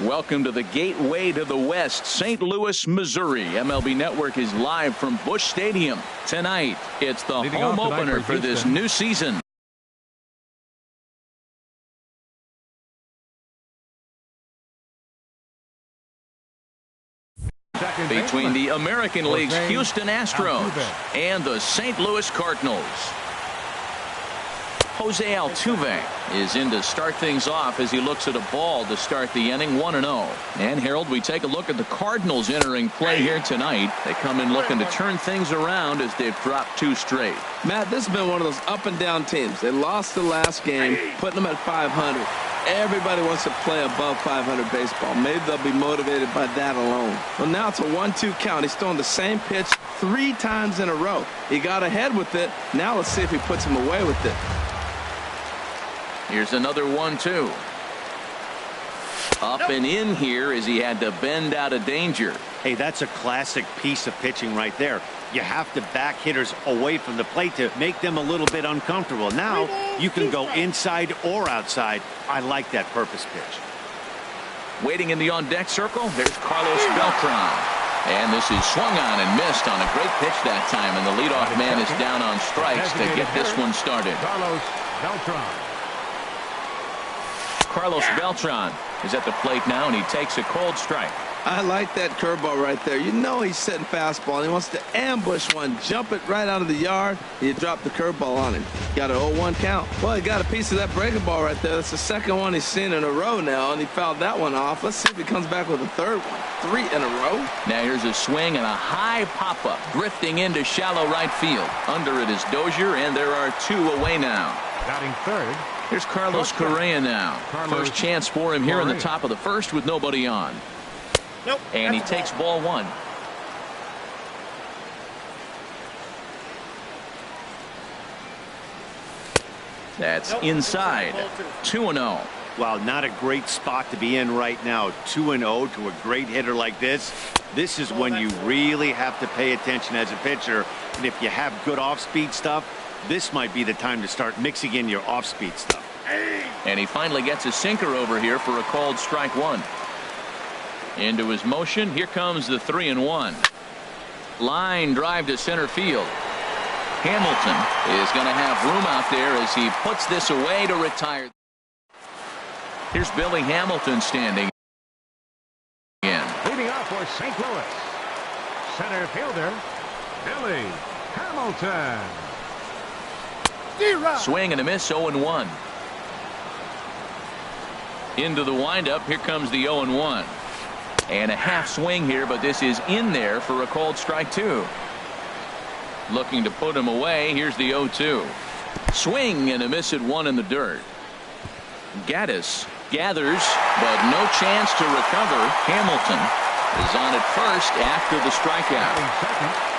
Welcome to the gateway to the West, St. Louis, Missouri. MLB Network is live from Busch Stadium. Tonight, it's the home opener for this new season. Between the American League's Houston Astros and the St. Louis Cardinals. Jose Altuve is in to start things off as he looks at a ball to start the inning, 1-0. And Harold, we take a look at the Cardinals entering play here tonight. They come in looking to turn things around as they've dropped 2 straight. Matt, this has been one of those up and down teams. They lost the last game, putting them at 500. Everybody wants to play above 500 baseball. Maybe they'll be motivated by that alone. Well, now it's a 1-2 count. He's throwing the same pitch 3 times in a row. He got ahead with it. Now let's see if he puts him away with it. Here's another 1-2. Up and in here as he had to bend out of danger. Hey, that's a classic piece of pitching right there. You have to back hitters away from the plate to make them a little bit uncomfortable. Now you can go inside or outside. I like that purpose pitch. Waiting in the on-deck circle, there's Carlos Beltran. And this is swung on and missed on a great pitch that time. And the leadoff man is down on strikes to get this one started. Carlos Beltran is at the plate now, and he takes a cold strike. I like that curveball right there. You know he's setting fastball, and he wants to ambush one, jump it right out of the yard, and you drop the curveball on him. Got an 0-1 count. Well, he got a piece of that breaking ball right there. That's the second one he's seen in a row now, and he fouled that one off. Let's see if he comes back with a third one. 3 in a row. Now here's a swing and a high pop-up, drifting into shallow right field. Under it is Dozier, and there are 2 away now. Batting third. Here's Carlos Correa now. First chance for him here in the top of the first with nobody on. Nope, and he takes ball 1. That's inside. 2-0. Wow, not a great spot to be in right now. 2-0 to a great hitter like this. This is when you really have to pay attention as a pitcher. And if you have good off-speed stuff, this might be the time to start mixing in your off-speed stuff. And he finally gets a sinker over here for a called strike 1. Into his motion. Here comes the 3-1. Line drive to center field. Hamilton is going to have room out there as he puts this away to retire. Here's Billy Hamilton standing in. Leading off for St. Louis, center fielder Billy Hamilton. Swing and a miss, 0-1. Into the windup. Here comes the 0-1. And a half swing here, but this is in there for a called strike 2. Looking to put him away. Here's the 0-2. Swing and a miss at 1 in the dirt. Gaddis gathers, but no chance to recover. Hamilton is on at first after the strikeout.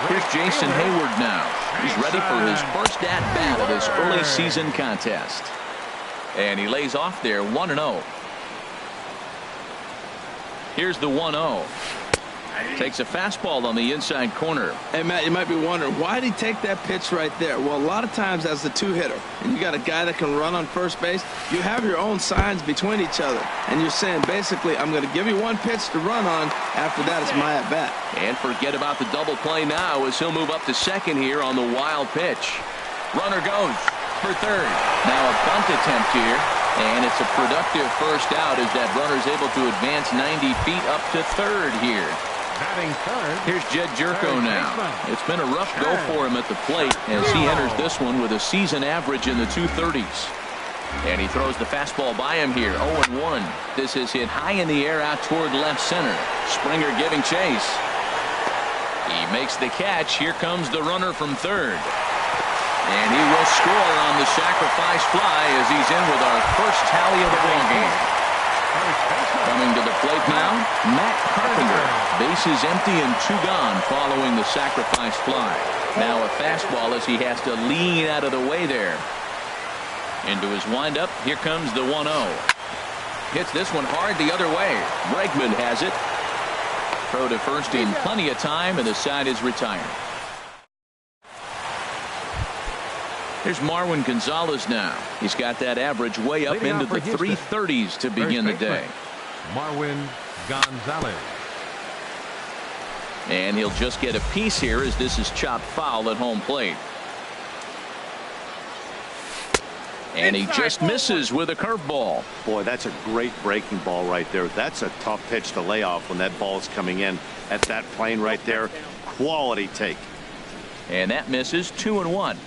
Here's Jason Hayward now. He's ready for his first at-bat of this early season contest. And he lays off there, 1-0. Here's the 1-0. Takes a fastball on the inside corner. Hey, Matt, you might be wondering, why did he take that pitch right there? Well, a lot of times as the 2-hitter, and you got a guy that can run on first base, you have your own signs between each other. And you're saying, basically, I'm going to give you one pitch to run on. After that, it's my at-bat. And forget about the double play now as he'll move up to second here on the wild pitch. Runner goes for third. Now a bunt attempt here. And it's a productive first out as that runner's able to advance 90 feet up to third here. Here's Jed Jerko now. It's been a rough go for him at the plate as he enters this one with a season average in the 230s. And he throws the fastball by him here. 0-1. This is hit high in the air out toward left center. Springer giving chase. He makes the catch. Here comes the runner from third. And he will score on the sacrifice fly as he's in with our first tally of the ball game. Coming to the plate now, Matt Carpenter. Bases empty and 2 gone following the sacrifice fly. Now a fastball as he has to lean out of the way there. Into his windup, here comes the 1-0. Hits this one hard the other way. Bregman has it. Throw to first in plenty of time, and the side is retired. There's Marwin Gonzalez now. He's got that average way up into the 330s to begin the day. Marwin Gonzalez. And he'll just get a piece here as this is chopped foul at home plate. And he just misses with a curveball. Boy, that's a great breaking ball right there. That's a tough pitch to lay off when that ball's coming in at that plane right there. Quality take. And that misses. 2-1.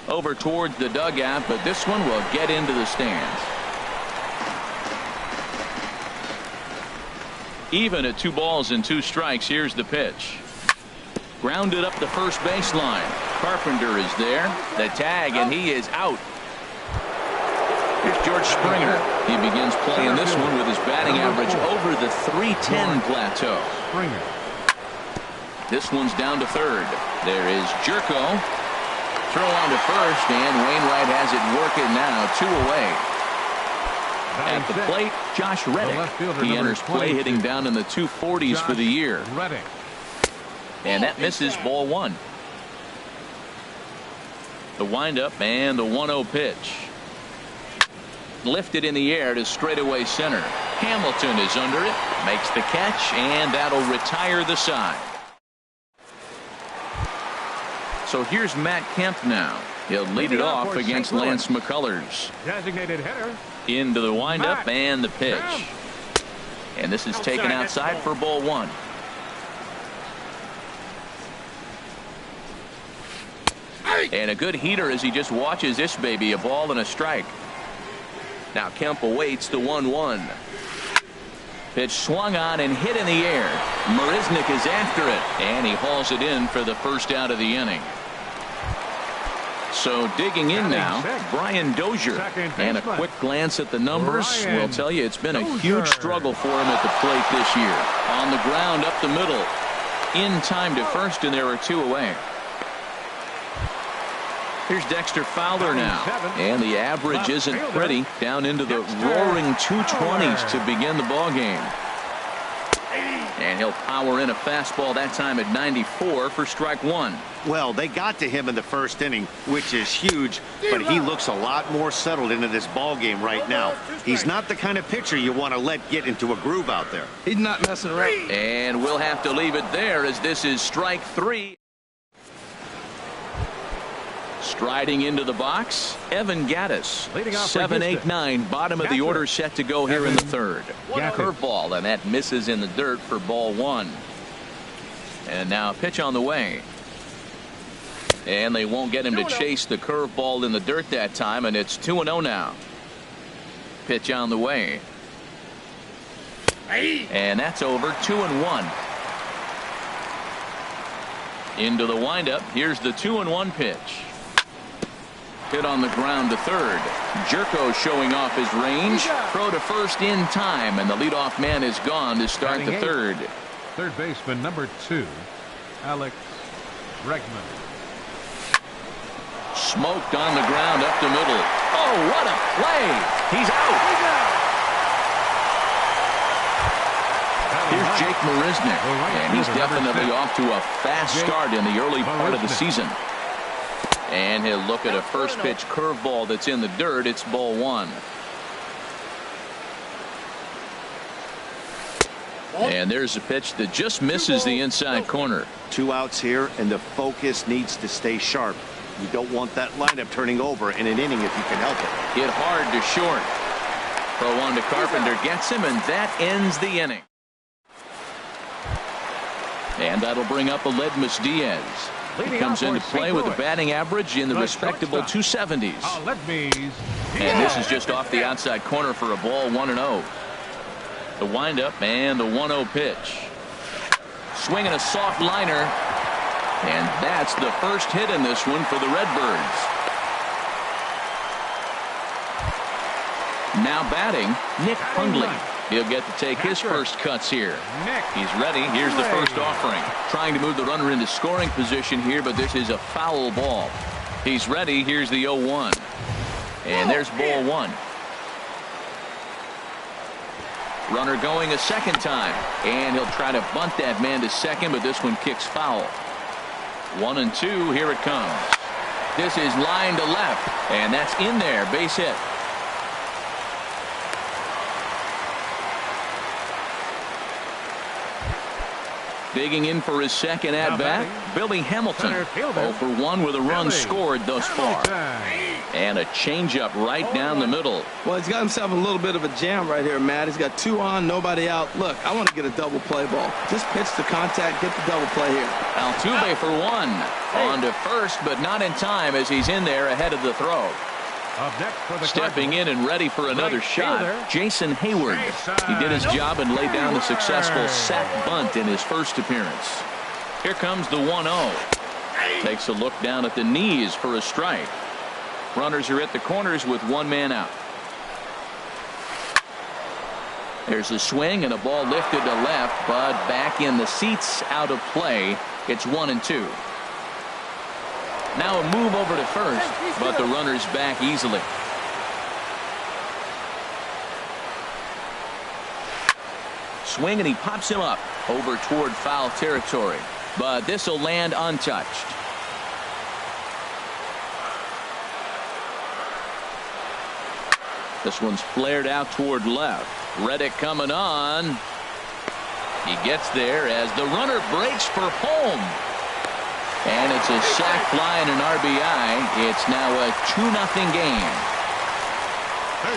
Over towards the dugout, but this one will get into the stands. Even at 2 balls and 2 strikes. Here's the pitch. Grounded up the first baseline. Carpenter is there. The tag, and he is out. Here's George Springer. He begins playing this one with his batting average over the .310 plateau. Springer. This one's down to third. There is Jerko. Throw on to first, and Wainwright has it working now. 2 away. At the plate, Josh Reddick. He enters play hitting down in the 240s for the year. And that misses. Ball 1. The windup and the 1-0 pitch. Lifted in the air to straightaway center. Hamilton is under it, makes the catch, and that'll retire the side. So here's Matt Kemp now. He'll lead it off against Lance McCullers. Designated hitter. Into the windup and the pitch. And this is taken outside for ball 1. And a good heater as he just watches this baby. A ball and a strike. Now Kemp awaits the 1-1. Pitch swung on and hit in the air. Marisnick is after it, and he hauls it in for the first out of the inning. So digging in now, Brian Dozier. And a quick glance at the numbers will tell you it's been a huge struggle for him at the plate this year. On the ground up the middle. In time to first, and there are 2 away. Here's Dexter Fowler now. And the average isn't pretty. Down into the roaring 220s to begin the ball game. And he'll power in a fastball that time at 94 for strike 1. Well, they got to him in the first inning, which is huge, but he looks a lot more settled into this ball game right now. He's not the kind of pitcher you want to let get into a groove out there. He's not messing around. And we'll have to leave it there as this is strike 3. Striding into the box, Evan Gattis. 7-8-9, bottom of the order set to go here in the third. Curveball, and that misses in the dirt for ball 1. And now a pitch on the way. And they won't get him to chase the curveball in the dirt that time, and it's 2-0 now. Pitch on the way. And that's over. 2-1. Into the windup. Here's the 2-1 pitch. Hit on the ground to third. Jerko showing off his range. Throw to first in time, and the leadoff man is gone to start the third. Third baseman number 2, Alex Bregman. Smoked on the ground up the middle. Oh, what a play! He's out. Here's Jake Marisnick, and he's definitely off to a fast start in the early part of the season. And he'll look at a first pitch curveball that's in the dirt. It's ball 1. And there's a pitch that just misses the inside corner. 2 outs here, and the focus needs to stay sharp. You don't want that lineup turning over in an inning if you can help it. Hit hard to short. Throw on to Carpenter gets him, and that ends the inning. And that'll bring up Aledmus Diaz. He comes into play with a batting average in the respectable 270s. And this is just off the outside corner for a ball. 1-0. The windup and the 1-0 pitch. Swinging a soft liner. And that's the first hit in this one for the Redbirds. Now batting, Nick Hundley. He'll get to take his first cuts here. He's ready. Here's the first offering. Trying to move the runner into scoring position here, but this is a foul ball. He's ready. Here's the 0-1. And there's ball 1. Runner going a second time. And he'll try to bunt that man to second, but this one kicks foul. 1-2. Here it comes. This is line to left. And that's in there. Base hit. Digging in for his second at-bat, Billy Hamilton. 0 for 1 with a run scored thus far. And a changeup right down the middle. Well, he's got himself a little bit of a jam right here, Matt. He's got 2 on, nobody out. Look, I want to get a double play ball. Just pitch the contact, get the double play here. Altuve for 1. On to first, but not in time as he's in there ahead of the throw. Up next for the Stepping in and ready for another shot, Jason Hayward. He did his job and laid down the successful sac bunt in his first appearance. Here comes the 1-0. Takes a look down at the knees for a strike. Runners are at the corners with 1 man out. There's a swing and a ball lifted to left, but back in the seats, out of play. It's 1-2. Now a move over to first, but the runner's back easily. Swing and he pops him up over toward foul territory, but this will land untouched. This one's flared out toward left. Reddick coming on. He gets there as the runner breaks for home. And it's a sac fly and an RBI. It's now a 2-0 game.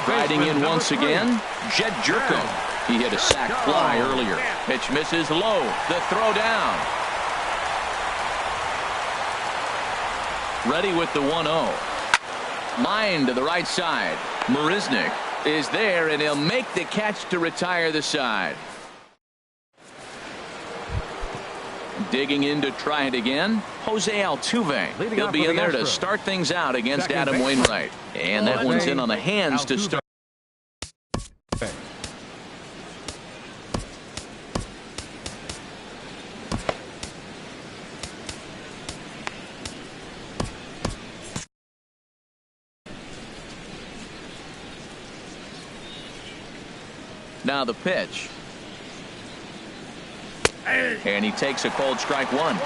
Riding in once again, Jed Jerko. He hit a sac fly earlier. Pitch misses low. The throw down. Ready with the 1-0. Line to the right side. Marisnick is there, and he'll make the catch to retire the side. Digging in to try it again, Jose Altuve. He'll be in there to start things out against Adam Wainwright. And that one's in on the hands to start. Now the pitch. And he takes a cold strike 1.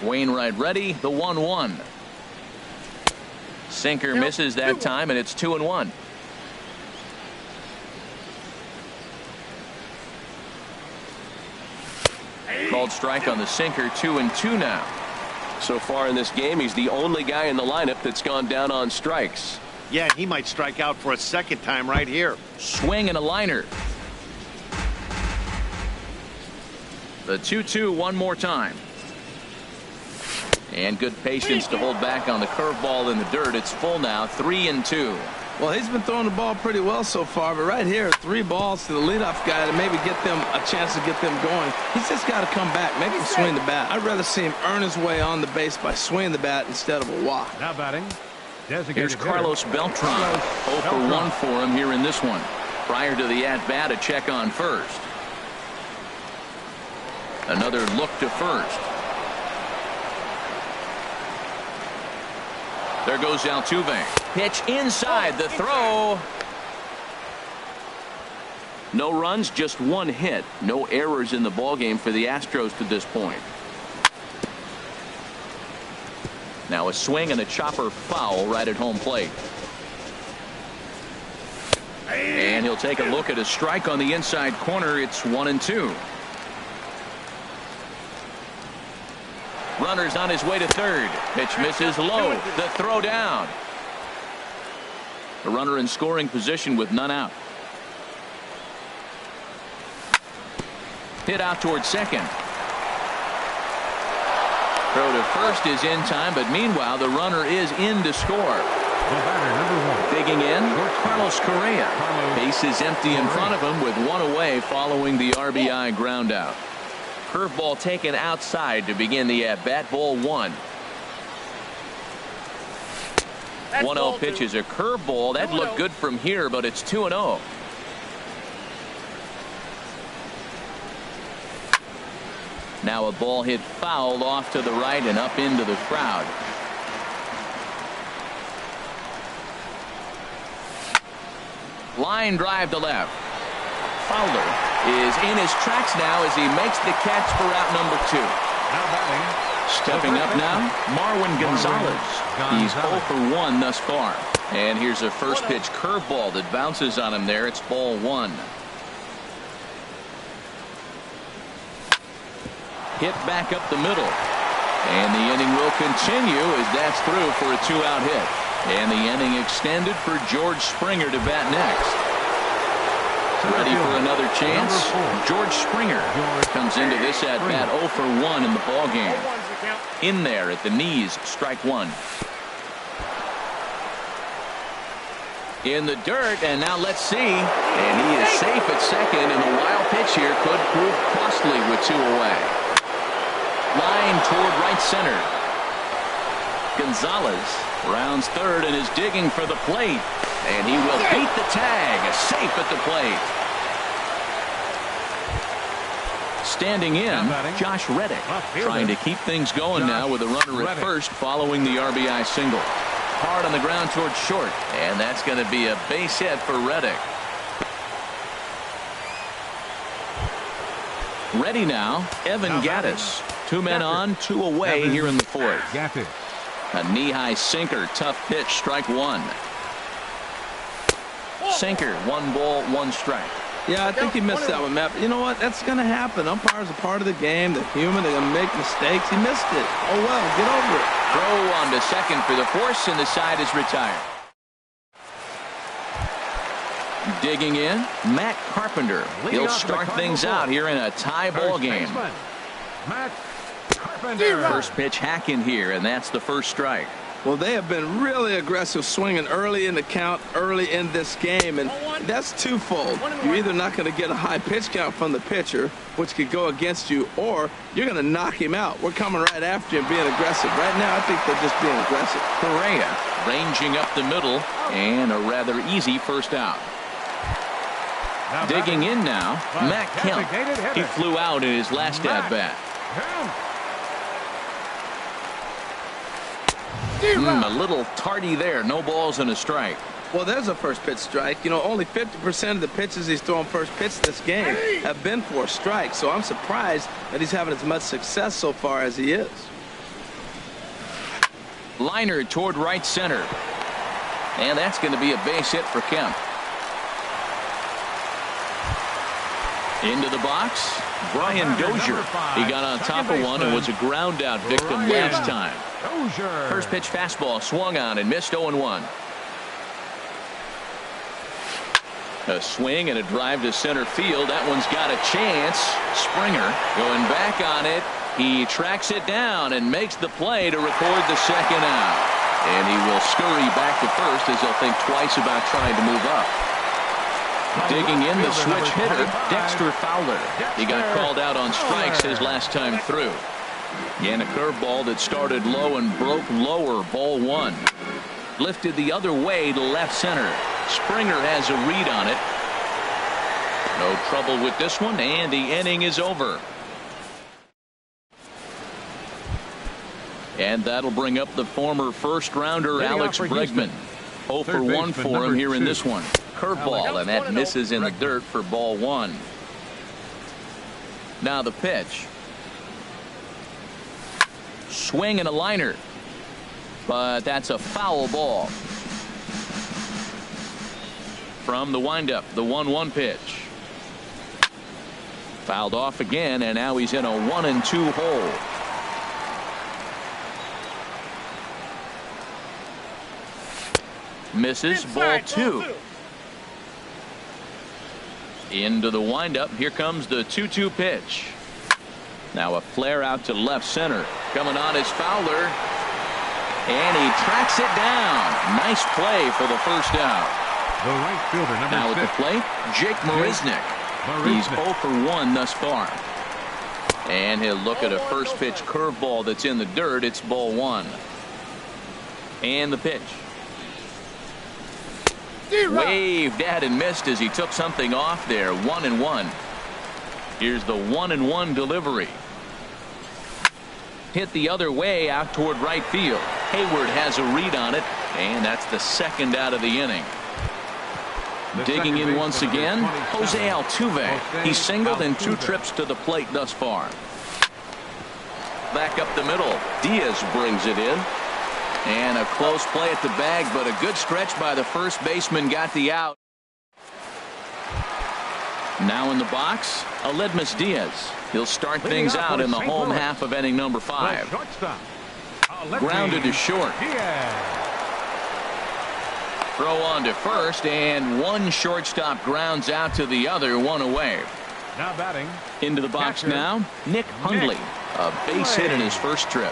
Wainwright ready, the 1-1. Sinker misses that time, and it's 2-1. Called strike on the sinker, 2-2 now. So far in this game, he's the only guy in the lineup that's gone down on strikes. Yeah, he might strike out for a second time right here. Swing and a liner. The 2-2 one more time. And good patience to hold back on the curveball in the dirt. It's full now, 3-2. Well, he's been throwing the ball pretty well so far, but right here, 3 balls to the leadoff guy to maybe get them a chance to get them going. He's just got to come back, make him swing the bat. I'd rather see him earn his way on the base by swinging the bat instead of a walk. Now batting. Here's Carlos Beltran. 0 for 1 for him here in this one. Prior to the at-bat, a check on first. Another look to first. There goes Altuve. Pitch inside the throw. No runs, just 1 hit. No errors in the ballgame for the Astros to this point. Now a swing and a chopper foul right at home plate. And he'll take a look at a strike on the inside corner. It's 1-2. Runner's on his way to third. Pitch misses low. The throw down. The runner in scoring position with none out. Hit out towards second. Throw to first is in time, but meanwhile the runner is in to score. The batter, number 1. Digging in, Carlos Correa. Base is empty in front of him with 1 away following the RBI ground out. Curveball taken outside to begin the at-bat. Ball 1. 1-0 pitch is a curveball. That looked good from here, but it's 2-0. Now a ball hit foul off to the right and up into the crowd. Line drive to left. Fowler is in his tracks now as he makes the catch for out number 2. Now batting. Stepping up now, Marwin Gonzalez. He's 0 for 1 thus far. And here's a first pitch curveball that bounces on him there. It's ball 1. Hit back up the middle. And the inning will continue as that's through for a 2-out hit. And the inning extended for George Springer to bat next. Ready for another chance? George Springer comes into this at bat 0 for 1 in the ball game. In there at the knees, strike one. In the dirt, and now let's see. And he is safe at second, and the wild pitch here could prove costly with 2 away. Line toward right center. Gonzalez rounds third and is digging for the plate. And he will beat the tag. Safe at the plate. Standing in, Josh Reddick. Trying to keep things going now with a runner at first following the RBI single. Hard on the ground towards short. And that's going to be a base hit for Reddick. Ready now, Evan Gattis. 2 men on, 2 away here in the fourth. A knee-high sinker, tough pitch, strike one. Sinker, 1 ball, 1 strike. Yeah, I think he missed that one, Matt. But you know what? That's going to happen. Umpires are part of the game. They're human. They're going to make mistakes. He missed it. Oh, well, get over it. Throw on to second for the force, and the side is retired. Digging in, Matt Carpenter. He'll start things out here in a tie ball game. Matt Carpenter. First pitch hack in here, and that's the first strike. Well, they have been really aggressive swinging early in the count, early in this game, and that's twofold. You're either not going to get a high pitch count from the pitcher, which could go against you, or you're going to knock him out. We're coming right after you and being aggressive. Right now, I think they're just being aggressive. Correa ranging up the middle, and a rather easy first out. Digging in now, Matt Kemp. He flew out in his last at-bat. A little tardy there. No balls and a strike. Well, there's a first pitch strike. You know, only 50% of the pitches he's throwing first pitch this game have been for a strike. So I'm surprised that he's having as much success so far as he is. Liner toward right center. And that's going to be a base hit for Kemp. Into the box, Brian Dozier. He got on top of one and was a ground out victim last time. First pitch fastball swung on and missed 0-1. A swing and a drive to center field. That one's got a chance. Springer going back on it. He tracks it down and makes the play to record the second out. And he will scurry back to first as he'll think twice about trying to move up. Digging in, the switch hitter, Dexter Fowler. He got called out on strikes his last time through. And a curveball that started low and broke lower, ball one. Lifted the other way to left center. Springer has a read on it. No trouble with this one, and the inning is over. And that'll bring up the former first-rounder Alex Bregman. 0 for 1 for him here in this one. Curveball, and that misses in the dirt for ball one. Now the pitch. Swing and a liner. But that's a foul ball. From the windup, the 1-1 pitch. Fouled off again, and now he's in a 1-2 hole. Misses, ball two. Into the windup. Here comes the 2-2 pitch. Now a flare out to left center. Coming on is Fowler. And he tracks it down. Nice play for the first out. The right fielder, number now at the plate, Jake Marisnick. He's 0 for 1 thus far. And he'll look at a first pitch curveball that's in the dirt. It's ball one. And the pitch. Waved at and missed as he took something off there. 1-1. Here's the 1-1 delivery. Hit the other way out toward right field. Hayward has a read on it, and that's the second out of the inning. Digging in once again, Jose Altuve. He singled in 2 trips to the plate thus far. Back up the middle. Diaz brings it in. And a close play at the bag, but a good stretch by the first baseman got the out. Now in the box, Aledmus Diaz. He'll start things out in the home half of inning number 5. Grounded to short. Throw on to first, and one shortstop grounds out to the other, one away. Now batting. Into the box now, Nick Hundley. A base hit in his first trip.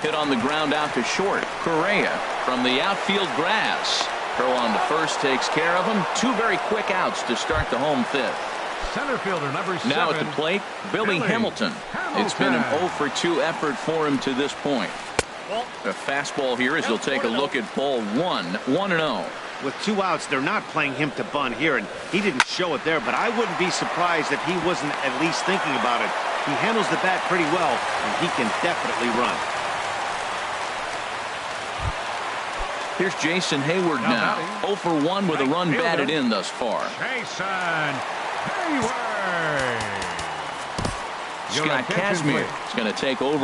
Hit on the ground out to short. Correa from the outfield grass. Throw on to first takes care of him. 2 very quick outs to start the home 5th. Center fielder number 7. Now at the plate, Billy Hamilton. It's been an 0 for 2 effort for him to this point. A fastball here as he'll take a look at ball 1. 1-0. With 2 outs, they're not playing him to bunt here, and he didn't show it there, but I wouldn't be surprised if he wasn't at least thinking about it. He handles the bat pretty well, and he can definitely run. Here's Jason Hayward now. 0 for 1 with a run batted in thus far. Jason Hayward. Scott Kazmir is going to take over.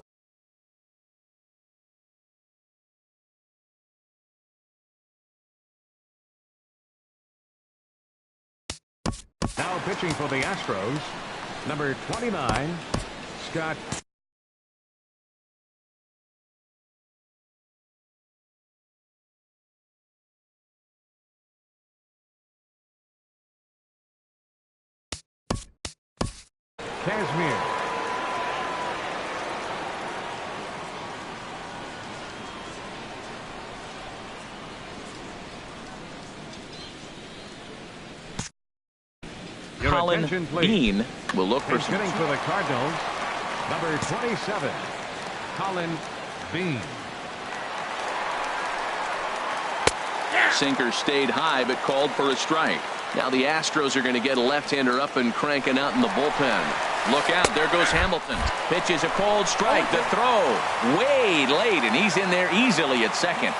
Now pitching for the Astros, number 29, Scott. Kazmir. Colin Bean will look for some. Hitting for the Cardinals, number 27, Colin Bean. Sinker stayed high but called for a strike. Now the Astros are going to get a left-hander up and cranking out in the bullpen. Look out, there goes Hamilton. Pitches a called strike. The throw way late, and he's in there easily at second.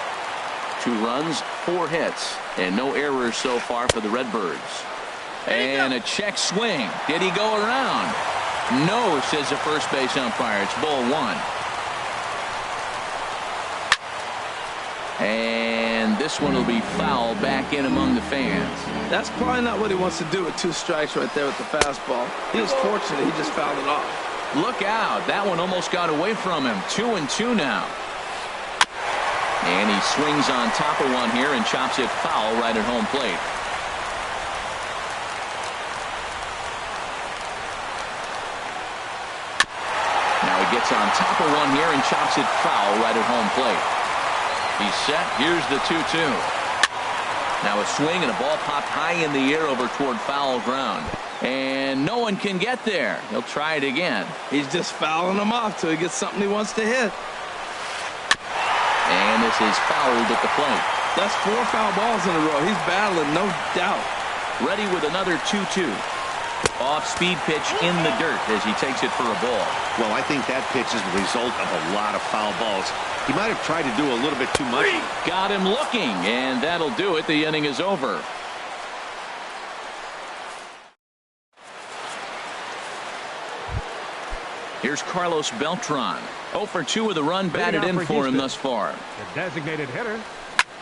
2 runs, 4 hits, and no errors so far for the Redbirds. And a check swing. Did he go around? No, says the first base umpire. It's ball 1. And this one will be foul back in among the fans. That's probably not what he wants to do with 2 strikes right there with the fastball. He was fortunate he just fouled it off. Look out. That one almost got away from him. 2-2 now. And he swings on top of one here and chops it foul right at home plate. Now he gets on top of one here and chops it foul right at home plate. He's set. Here's the 2-2. Now a swing and a ball popped high in the air over toward foul ground. And no one can get there. He'll try it again. He's just fouling them off till he gets something he wants to hit. And this is fouled at the plate. That's 4 foul balls in a row. He's battling, no doubt. Ready with another 2-2. Off-speed pitch in the dirt as he takes it for a ball. Well, I think that pitch is the result of a lot of foul balls. He might have tried to do a little bit too much. Got him looking, and that'll do it. The inning is over. Here's Carlos Beltran. 0 for 2 with a run batted in for him thus far. The designated hitter,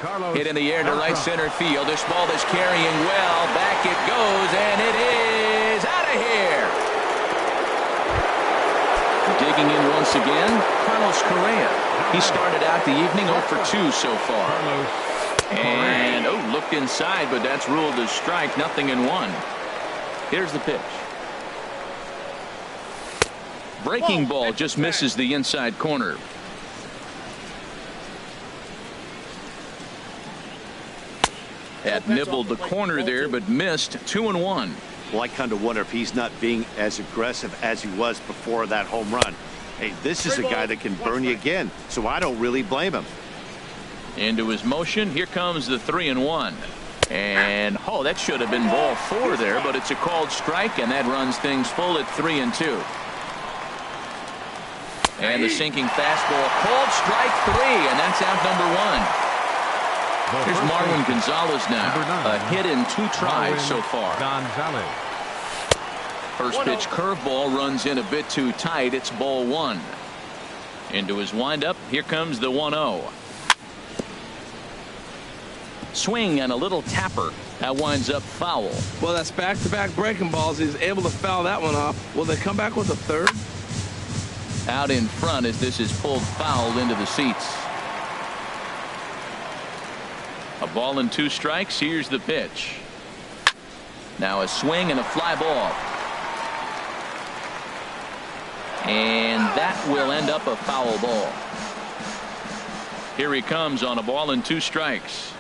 Carlos. Hit in the air to right center field. This ball is carrying well. Back it goes, and it is out of here. Digging in once again, Carlos Correa. He started out the evening 0 for 2 so far. And, looked inside, but that's ruled as strike. 0-1. Here's the pitch. Breaking ball just misses the inside corner. That nibbled the corner there, but missed. 2-1. Well, I kind of wonder if he's not being as aggressive as he was before that home run. Hey, this is a guy that can burn you again, so I don't really blame him. Into his motion. Here comes the 3-1. And, that should have been ball 4 there, but it's a called strike, and that runs things full at 3-2. And the sinking fastball, called strike 3, and that's out number 1. Here's Marwin Gonzalez now. A hit in 2 tries so far. Gonzalez. First pitch curveball runs in a bit too tight. It's ball 1. Into his windup. Here comes the 1-0. Swing and a little tapper. That winds up foul. Well, that's back-to-back breaking balls. He's able to foul that one off. Will they come back with a third? Out in front as this is pulled foul into the seats. A ball and 2 strikes. Here's the pitch. Now a swing and a fly ball. And that will end up a foul ball. Here he comes on a ball and 2 strikes.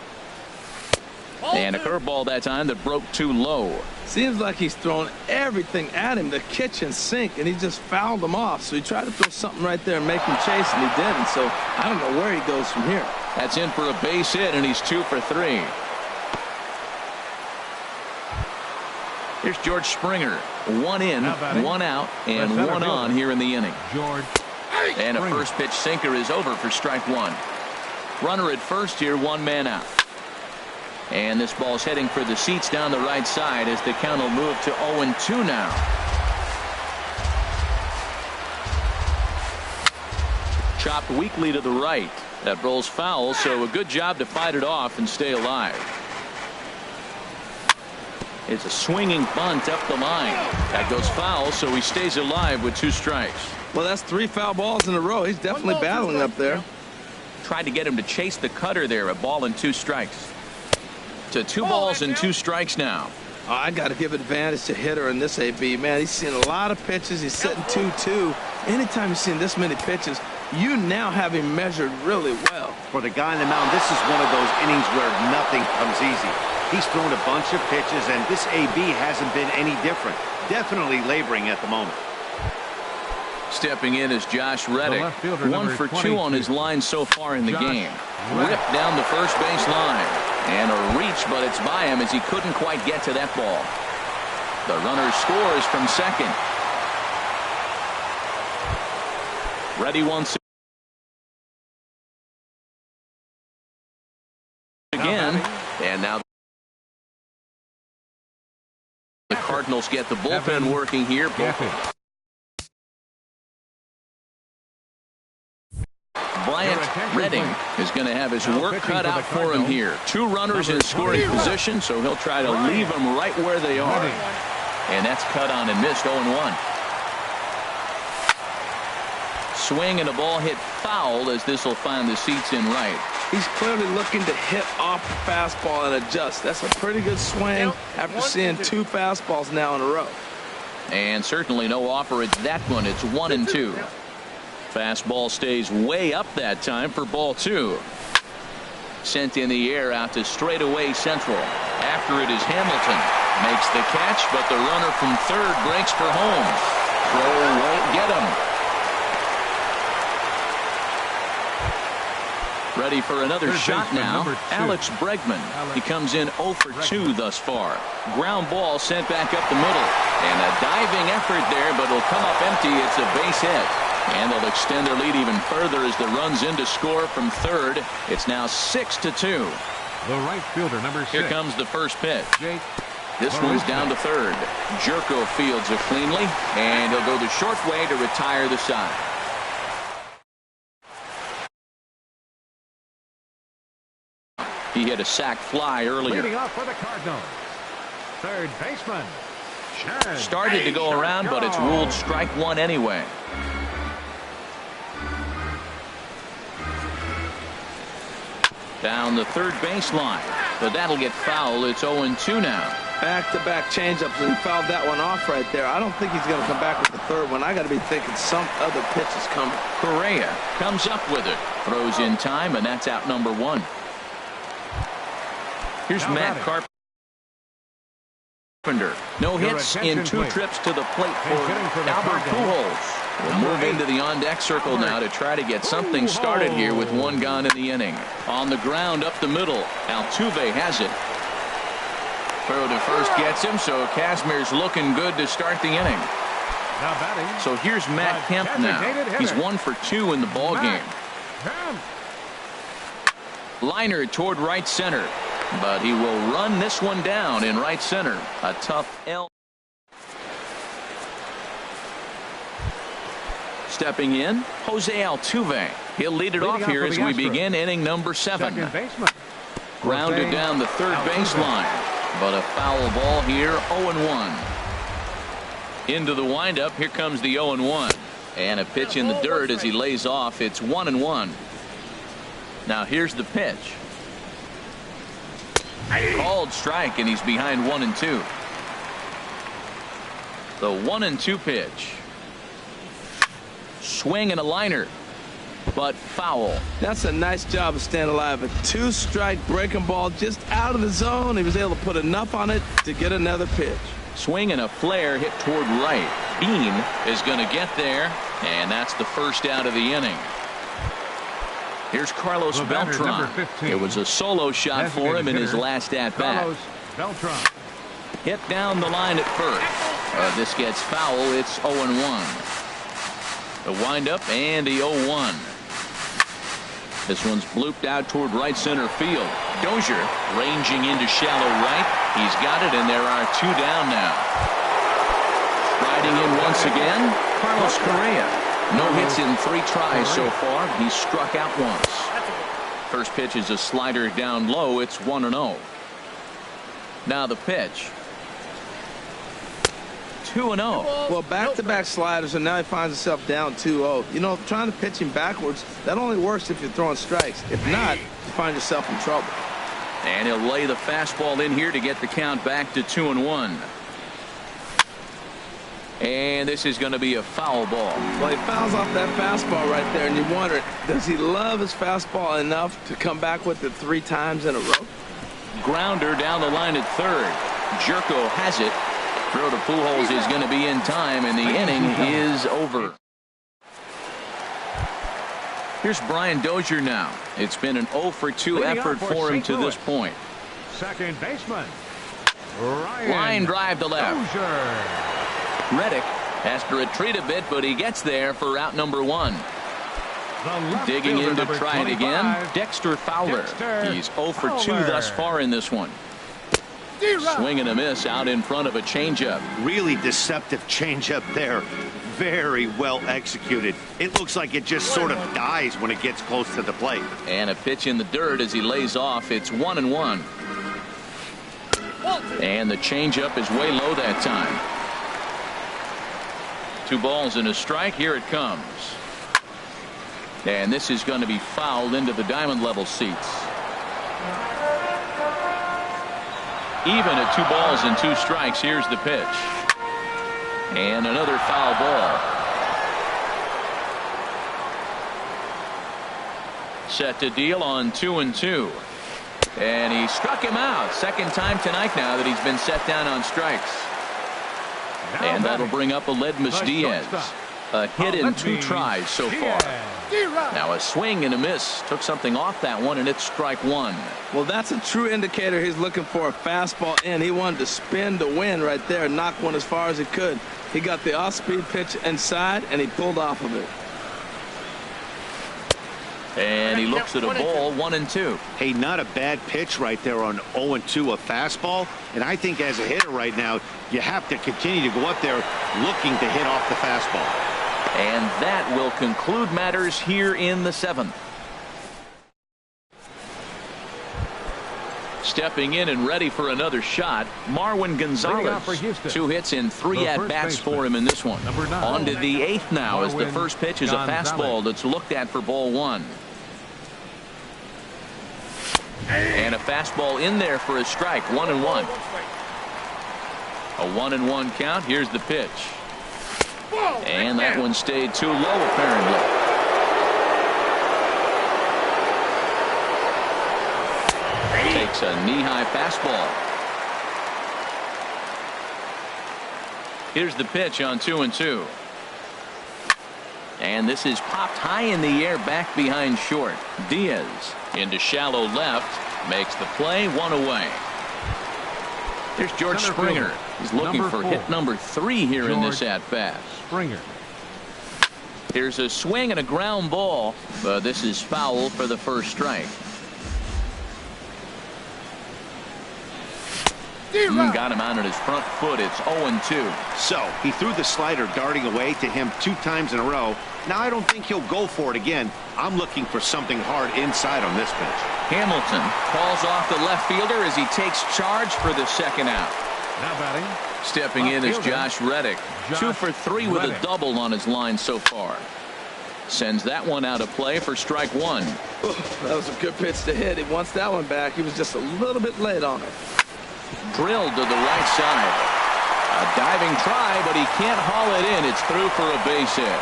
And a curveball that time that broke too low. Seems like he's thrown everything at him, the kitchen sink, and he just fouled him off. So he tried to throw something right there and make him chase, and he didn't. So I don't know where he goes from here. That's in for a base hit, and he's 2 for 3. Here's George Springer. 1 in, 1 out, and 1 on here in the inning. And a first pitch sinker is over for strike 1. Runner at first here, 1 man out. And this ball's heading for the seats down the right side as the count will move to 0-2 now. Chopped weakly to the right. That rolls foul, so a good job to fight it off and stay alive. It's a swinging bunt up the line. That goes foul, so he stays alive with 2 strikes. Well, that's 3 foul balls in a row. He's definitely battling up there. Tried to get him to chase the cutter there. A ball and 2 strikes. To 2 balls and 2 strikes now. Oh, I got to give advantage to hitter in this AB. Man, he's seen a lot of pitches. He's sitting 2-2. Anytime you've seen this many pitches, you now have him measured really well. For the guy on the mound, this is one of those innings where nothing comes easy. He's thrown a bunch of pitches, and this AB hasn't been any different. Definitely laboring at the moment. Stepping in is Josh Reddick. 1 for 2 on his line so far in the game. Ripped down the first base line. And a reach, but it's by him as he couldn't quite get to that ball. The runner scores from second. Ready once again. And now the Cardinals get the bullpen working here. Bryant Redding is going to have his work cut out for him here. 2 runners in scoring position, so he'll try to leave them right where they are. And that's cut on and missed. 0-1. Swing and a ball hit foul as this will find the seats in right. He's clearly looking to hit off the fastball and adjust. That's a pretty good swing after seeing 2 fastballs now in a row. And certainly no offer at that one. It's 1-2. Fastball stays way up that time for ball 2. Sent in the air out to straightaway central. After it is Hamilton. Makes the catch, but the runner from third breaks for home. Throw won't get him. Ready for another shot now. Alex Bregman. He comes in 0 for 2 thus far. Ground ball sent back up the middle. And a diving effort there, but it'll come up empty. It's a base hit. And they'll extend their lead even further as the run's in to score from third. It's now 6-2. The right fielder, number 6. Here comes the first pitch. This one's down to third. Jerko fields it cleanly, and he'll go the short way to retire the side. He hit a sac fly earlier. Leading off for the Cardinals. Third baseman. Started to go around, but it's ruled strike 1 anyway. Down the third baseline, but that'll get foul. It's 0-2 now. Back-to-back changeups, and he fouled that one off right there. I don't think he's going to come back with the third one. I got to be thinking some other pitch is coming. Correa comes up with it, throws in time, and that's out number 1. Here's Matt Carpenter. No hits in 2 trips to the plate for Albert Pujols. We'll move into the on-deck circle now to try to get something started here with 1 gone in the inning. On the ground up the middle, Altuve has it. Throw to first gets him, so Kazmir's looking good to start the inning. So here's Matt Kemp now. He's 1 for 2 in the ball game. Liner toward right center, but he will run this one down in right center. A tough L. Stepping in, Jose Altuve. He'll lead it off here as we begin inning number 7. Grounded down the third baseline, but a foul ball here. 0-1. Into the windup. Here comes the 0-1, and a pitch in the dirt as he lays off. It's 1-1. Now here's the pitch. Called strike, and he's behind 1-2. The 1-2 pitch. Swing and a liner, but foul. That's a nice job of staying alive. A 2-strike breaking ball just out of the zone. He was able to put enough on it to get another pitch. Swing and a flare hit toward right. Bean is going to get there, and that's the first out of the inning. Here's Carlos Beltran. It was a solo shot for him in his last at-bat. Hit down the line at first. This gets foul. It's 0-1. The windup and the 0-1. This one's blooped out toward right center field. Dozier ranging into shallow right. He's got it, and there are 2 down now. Striding in once again, Carlos Correa. No hits in 3 tries so far. He's struck out once. First pitch is a slider down low. It's 1-0. Now the pitch. 2-0. Well, back-to-back sliders, and now he finds himself down 2-0. You know, trying to pitch him backwards, that only works if you're throwing strikes. If not, you find yourself in trouble. And he'll lay the fastball in here to get the count back to 2-1. And this is going to be a foul ball. Well, he fouls off that fastball right there, and you wonder, does he love his fastball enough to come back with it 3 times in a row? Grounder down the line at third. Jerko has it. Throw to Pujols is going to be in time, and the inning is over. Here's Brian Dozier now. It's been an 0-for-2 effort for him to this point. Second baseman. Line drive to left. Reddick has to retreat a bit, but he gets there for out number 1. Digging in to try it again, Dexter Fowler. He's 0-for-2 thus far in this one. Swing and a miss out in front of a changeup. Really deceptive changeup there. Very well executed. It looks like it just sort of dies when it gets close to the plate. And a pitch in the dirt as he lays off. It's 1-1. And the changeup is way low that time. 2 balls and a strike. Here it comes. And this is going to be fouled into the diamond level seats. Even at 2 balls and 2 strikes. Here's the pitch. And another foul ball. Set to deal on 2-2. And he struck him out. Second time tonight now that he's been set down on strikes. And that'll bring up Aledmys Diaz. A hit in 2 tries so far. Now a swing and a miss. Took something off that one, and it's strike 1. Well, that's a true indicator he's looking for a fastball in. He wanted to spin to win right there, knock one as far as he could. He got the off-speed pitch inside, and he pulled off of it. And he looks at a ball, 1-2. Hey, not a bad pitch right there on 0-2, a fastball. And I think as a hitter right now, you have to continue to go up there looking to hit off the fastball. And that will conclude matters here in the 7th. Stepping in and ready for another shot, Marwin Gonzalez. 2 hits in 3 at-bats for him in this one. On to the 8th now as the first pitch is a fastball that's looked at for ball 1. And a fastball in there for a strike. 1-1. A 1-1 count. Here's the pitch. And that one stayed too low, apparently. Takes a knee-high fastball. Here's the pitch on 2-2. And this is popped high in the air back behind short. Diaz into shallow left. Makes the play. 1 away. Here's George Springer. He's looking for hit number 3 here in this at-bat. Springer. Here's a swing and a ground ball, but this is foul for the first strike. Got him out on his front foot. It's 0-2. So he threw the slider darting away to him 2 times in a row. Now I don't think he'll go for it again. I'm looking for something hard inside on this pitch. Hamilton calls off the left fielder as he takes charge for the second out. Now batting. Stepping in is Josh Reddick. 2 for 3 with a double on his line so far. Sends that one out of play for strike 1. That was a good pitch to hit. He wants that one back. He was just a little bit late on it. Drilled to the right side. A diving try, but he can't haul it in. It's through for a base hit.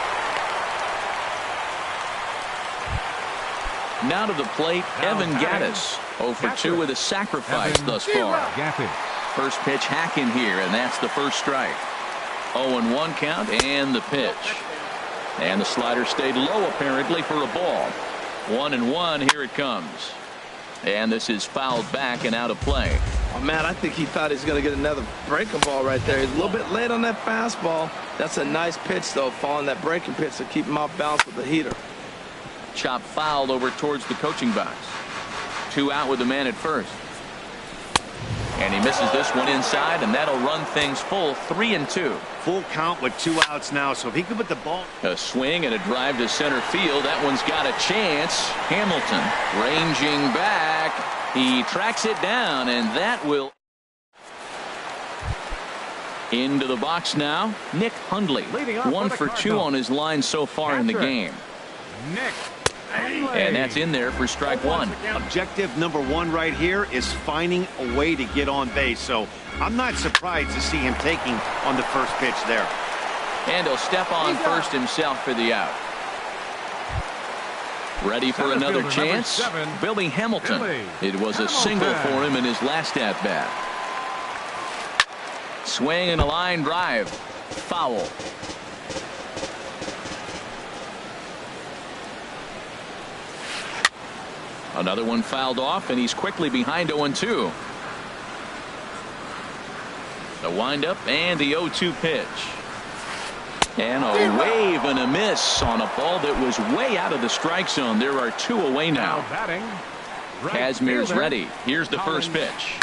Now to the plate, Evan Gattis. 0 for 2 with a sacrifice thus far. First pitch hacking here, and that's the first strike. 0-1 count, and the pitch. And the slider stayed low apparently for a ball. 1-1, here it comes. And this is fouled back and out of play. Oh, man, I think he thought he was going to get another breaking ball right there. He's a little bit late on that fastball. That's a nice pitch, though, following that breaking pitch to keep him off balance with the heater. Chop fouled over towards the coaching box. 2 out with the man at first. And he misses this one inside, and that'll run things full. 3-2. Full count with 2 outs now, so if he could put the ball. A swing and a drive to center field. That one's got a chance. Hamilton ranging back. He tracks it down, and that will. Into the box now. Nick Hundley. 1 for 2 on his line so far in the game. Nick. And that's in there for strike 1. Objective number 1 right here is finding a way to get on base. So I'm not surprised to see him taking on the first pitch there. And he'll step on first himself for the out. Ready for another chance. Billy Hamilton. It was a single for him in his last at-bat. Swing and a line drive. Foul. Another one fouled off, and he's quickly behind 0-2. The windup and the 0-2 pitch. And a wave and a miss on a ball that was way out of the strike zone. There are 2 away now. Kazmir's ready. Here's the first pitch.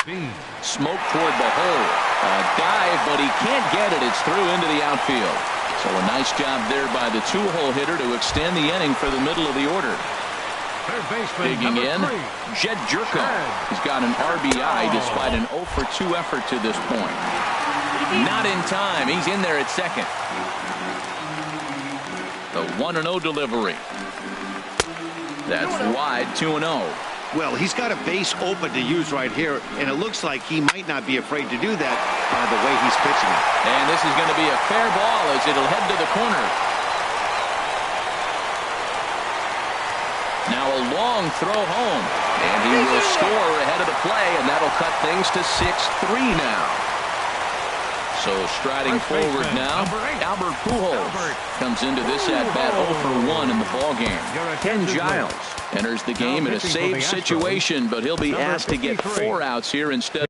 Smoke toward the hole. A dive, but he can't get it. It's through into the outfield. So a nice job there by the 2-hole hitter to extend the inning for the middle of the order. Digging in, Jed Jerko. He's got an RBI despite an 0 for 2 effort to this point. Not in time. He's in there at second. The 1-0 delivery. That's wide, 2-0. Well, he's got a base open to use right here, and it looks like he might not be afraid to do that by the way he's pitching it. And this is going to be a fair ball as it'll head to the corner. Now a long throw home, and he will score ahead of the play, and that'll cut things to 6-3 now. So striding forward now, Albert Pujols comes into this at-bat 0 for 1 in the ballgame. Ken Giles enters the game in a save situation, but he'll be asked to get 4 outs here instead of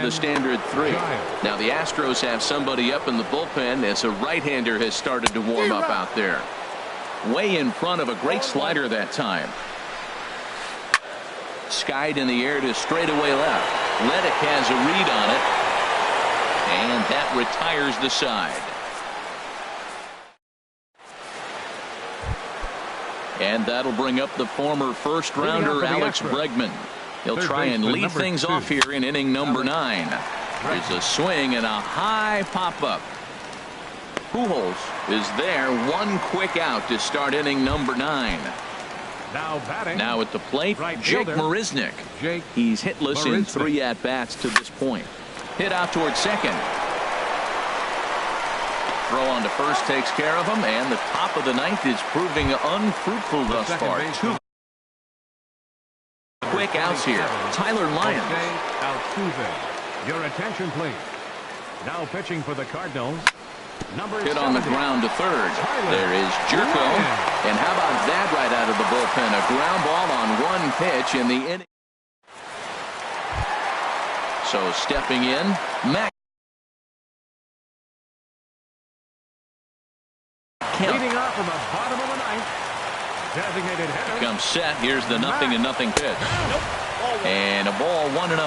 the standard 3. Now the Astros have somebody up in the bullpen as a right-hander has started to warm up out there. Way in front of a great slider that time. Skied in the air to straightaway left. Reddick has a read on it, and that retires the side. And that'll bring up the former first-rounder Alex Bregman. He'll try and lead things off here in inning number 9. There's a swing and a high pop-up. Pujols is there. 1 quick out to start inning number 9. Now at the plate, Jake Marisnick. He's hitless in 3 at-bats to this point. Hit out towards second. Throw on to first takes care of him, and the top of the 9th is proving unfruitful thus far. 2 quick outs here. Tyler Lyons. Your attention, please. Now pitching for the Cardinals. Hit on the ground to third. There is Jerko. And how about that right out of the bullpen? A ground ball on 1 pitch in the inning. So stepping in, Mac. Leading off from the bottom of the 9th. Designated hitter. Comes set. Here's the 0-0 pitch. And a ball 1-0.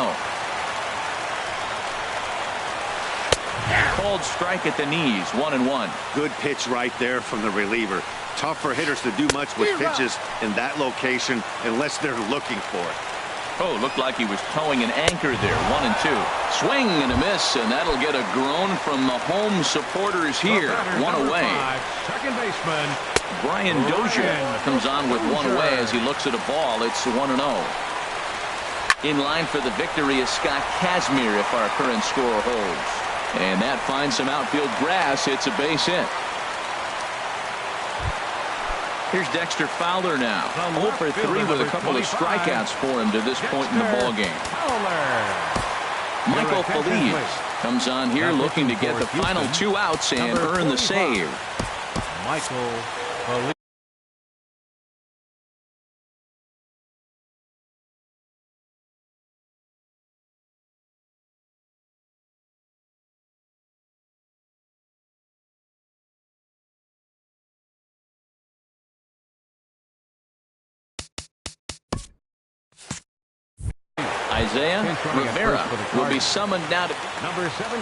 Called strike at the knees, 1-1. Good pitch right there from the reliever. Tough for hitters to do much with pitches in that location unless they're looking for it. Oh, looked like he was towing an anchor there, 1-2. Swing and a miss, and that'll get a groan from the home supporters here. One away. Second baseman Brian Dozier comes on with one away as he looks at a ball. It's 1-0. In line for the victory is Scott Kazmir if our current score holds. And that finds some outfield grass. It's a base hit. Here's Dexter Fowler now. 0 for 3 with a couple of strikeouts for him to this point in the ball game. Michael Feliz comes on here looking to get the final 2 outs and earn the save. Michael Feliz. Isaiah Rivera will be summoned now to Number 17,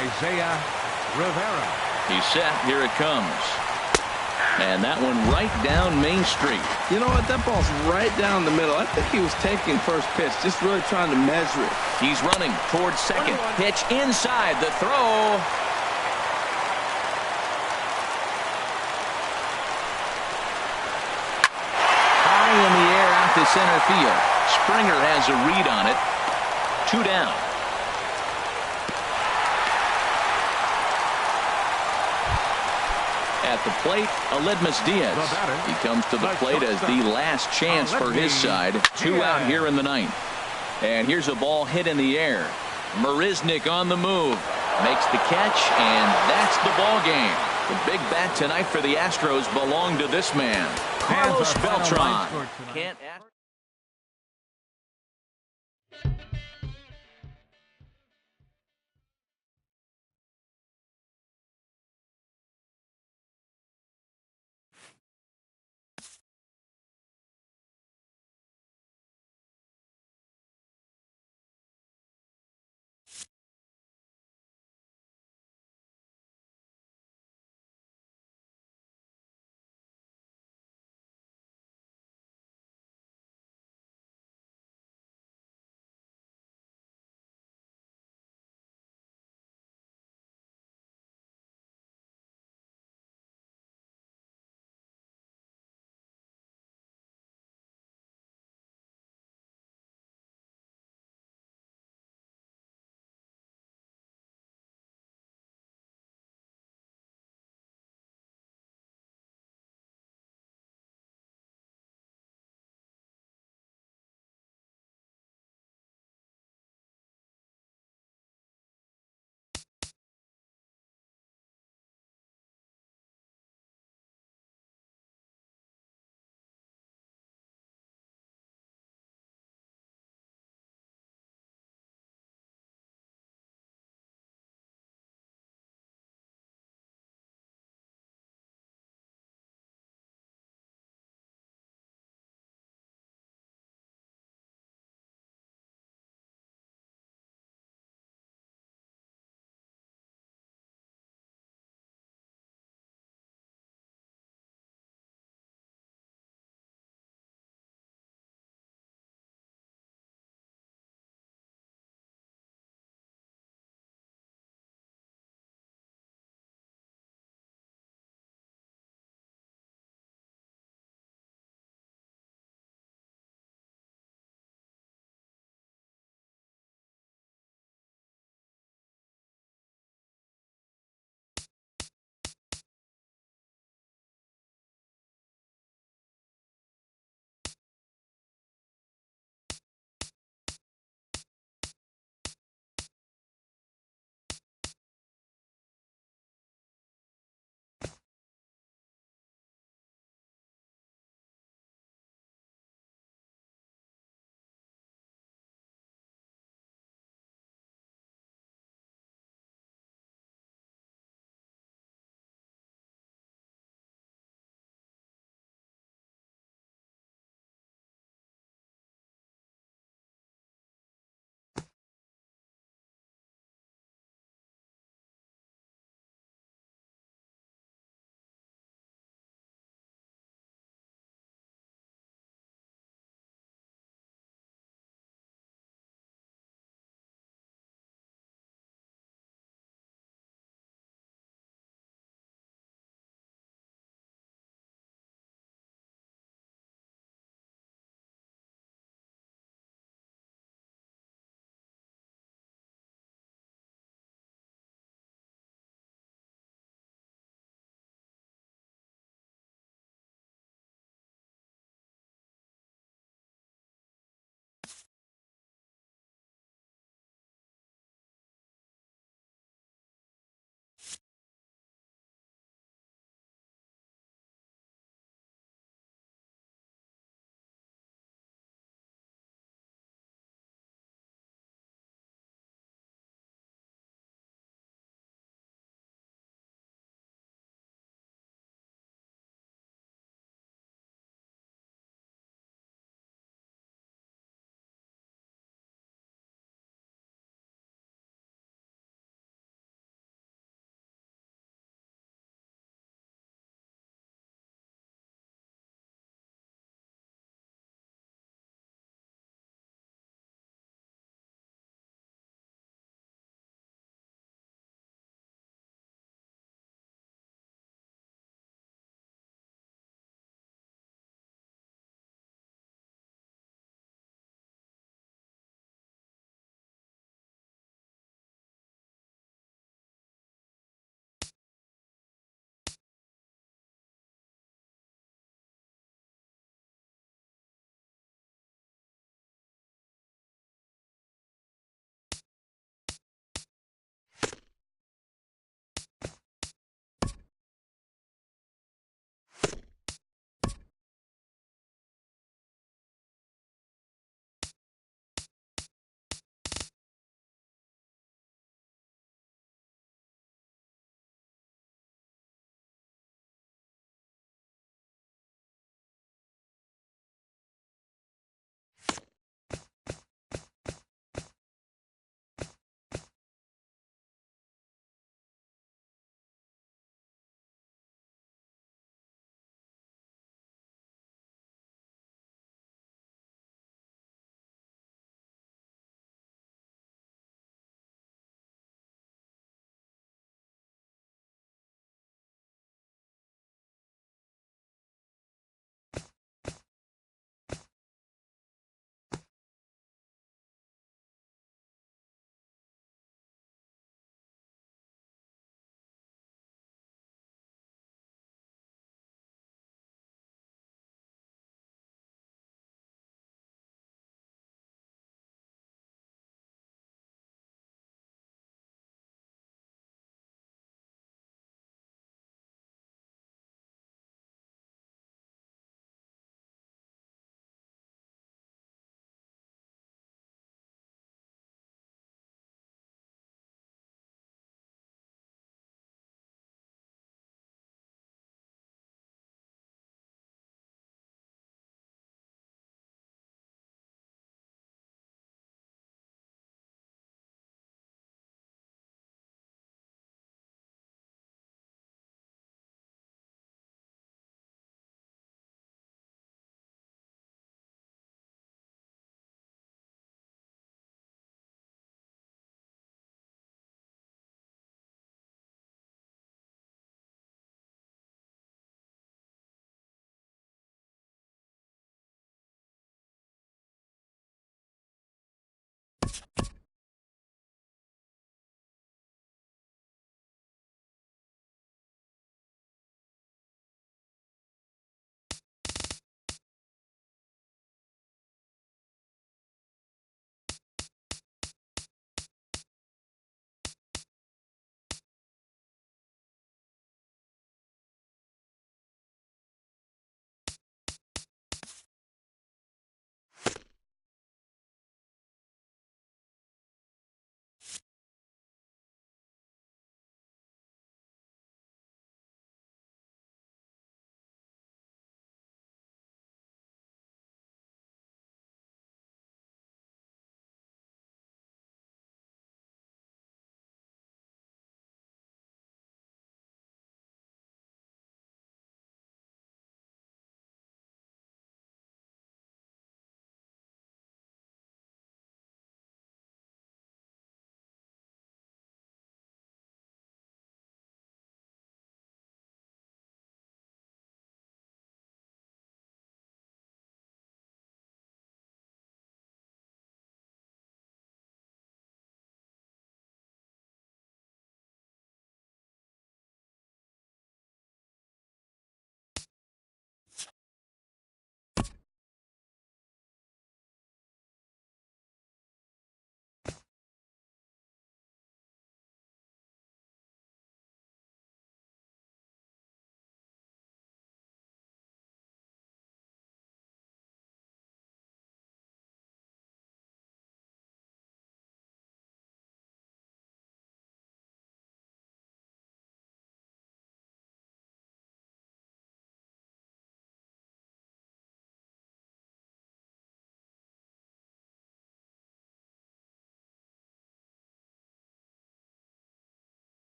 Isaiah Rivera. He's set. Here it comes. And that one right down Main Street. You know what? That ball's right down the middle. I think he was taking first pitch, just really trying to measure it. He's running towards second. Pitch inside. The throw. High in the air out to center field. Springer has a read on it. 2 down. At the plate, Aledmus Diaz. He comes to the plate as the last chance for his side. 2 out here in the 9th. And here's a ball hit in the air. Marisnick on the move. Makes the catch, and that's the ball game. The big bat tonight for the Astros belonged to this man, Carlos Beltran. Can't ask